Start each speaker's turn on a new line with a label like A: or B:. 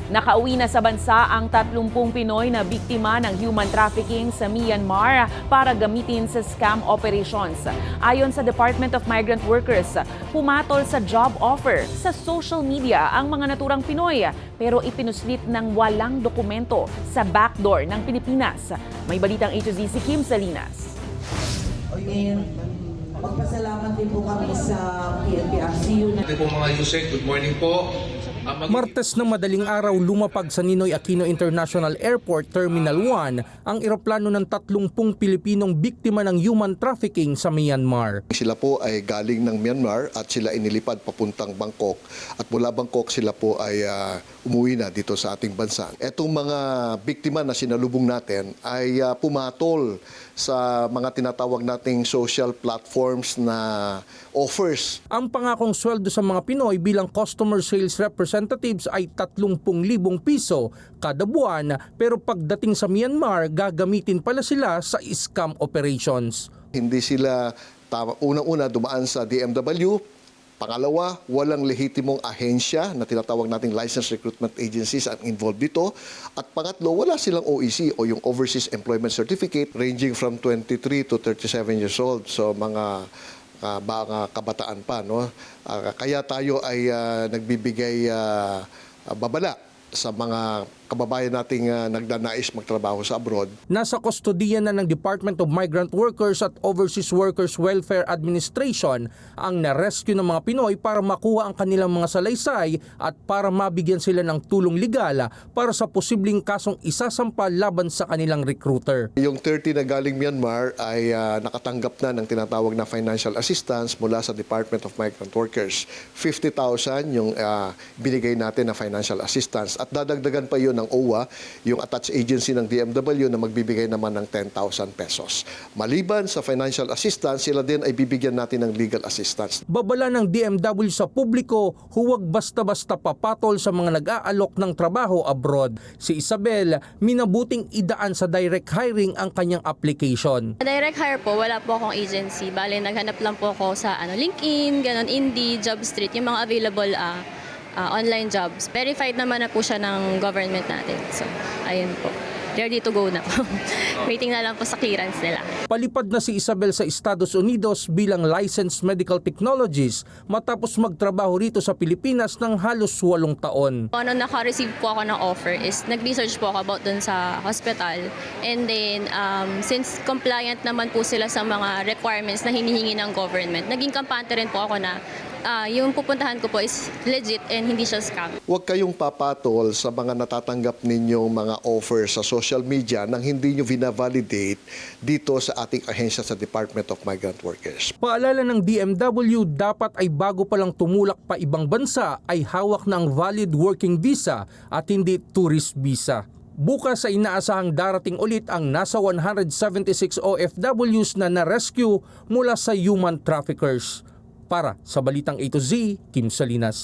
A: Nakauwi na sa bansa ang 30 Pinoy na biktima ng human trafficking sa Myanmar para gamitin sa scam operations. Ayon sa Department of Migrant Workers, pumatol sa job offer sa social media ang mga naturang Pinoy pero ipinuslit ng walang dokumento sa backdoor ng Pilipinas. May balitang A to Z si Kim Salinas.
B: Magpasalamat din po kami sa PNP-RCU.
C: Po mga Yusek, good morning po.
D: Martes ng madaling araw lumapag sa Ninoy Aquino International Airport Terminal 1 ang eroplano ng 30 Pilipinong biktima ng human trafficking sa Myanmar.
E: Sila po ay galing ng Myanmar at sila inilipad papuntang Bangkok at mula Bangkok sila po ay umuwi na dito sa ating bansa. Etong mga biktima na sinalubong natin ay pumatol sa mga tinatawag nating social platforms na offers.
D: Ang pangakong sweldo sa mga Pinoy bilang customer sales representatives ay 30,000 piso kada buwan, pero pagdating sa Myanmar, gagamitin pala sila sa scam operations.
E: Hindi sila unang-una dumaan sa DMW. Pangalawa, walang lehitimong ahensya na tinatawag nating licensed recruitment agencies ang involved dito. At pangatlo, wala silang OEC o yung Overseas Employment Certificate ranging from 23 to 37 years old. So mga kabataan pa, no? Kaya tayo ay nagbibigay babala sa mga kababayan nating nagdanais magtrabaho sa abroad.
D: Nasa kustodiya na ng Department of Migrant Workers at Overseas Workers Welfare Administration ang na-rescue ng mga Pinoy para makuha ang kanilang mga salaysay at para mabigyan sila ng tulong legal para sa posibleng kasong isasampa laban sa kanilang recruiter.
E: Yung 30 na galing Myanmar ay nakatanggap na ng tinatawag na financial assistance mula sa Department of Migrant Workers. 50,000 yung binigay natin na financial assistance at dadagdagan pa yun ng OWA, yung attached agency ng DMW na magbibigay naman ng 10,000 pesos. Maliban sa financial assistance, sila din ay bibigyan natin ng legal assistance.
D: Babala ng DMW sa publiko, huwag basta-basta papatol sa mga nag-aalok ng trabaho abroad. Si Isabel, minabuting idaan sa direct hiring ang kanyang application.
F: Direct hire po, wala po akong agency. Bale, naghanap lang po ako sa LinkedIn, ganon, Indeed, Jobstreet, yung mga available online jobs. Verified naman na po siya ng government natin. So, ayun po. Ready to go na po. Waiting na lang po sa clearance nila.
D: Palipad na si Isabel sa Estados Unidos bilang licensed medical technologist matapos magtrabaho rito sa Pilipinas ng halos 8 taon.
F: Ano naka-receive po ako ng offer is nag-research po ako about dun sa hospital. And then, since compliant naman po sila sa mga requirements na hinihingi ng government, naging kampante rin po ako na yung pupuntahan ko po is legit and hindi siya scam.
E: Huwag kayong papatol sa mga natatanggap ninyong mga offers sa social media nang hindi nyo vina-validate dito sa ating ahensya sa Department of Migrant Workers.
D: Paalala ng DMW, dapat ay bago pa lang tumulak pa ibang bansa ay hawak ng valid working visa at hindi tourist visa. Bukas ay inaasahang darating ulit ang nasa 176 OFWs na na-rescue mula sa human traffickers. Para sa Balitang A to Z, Kim Salinas.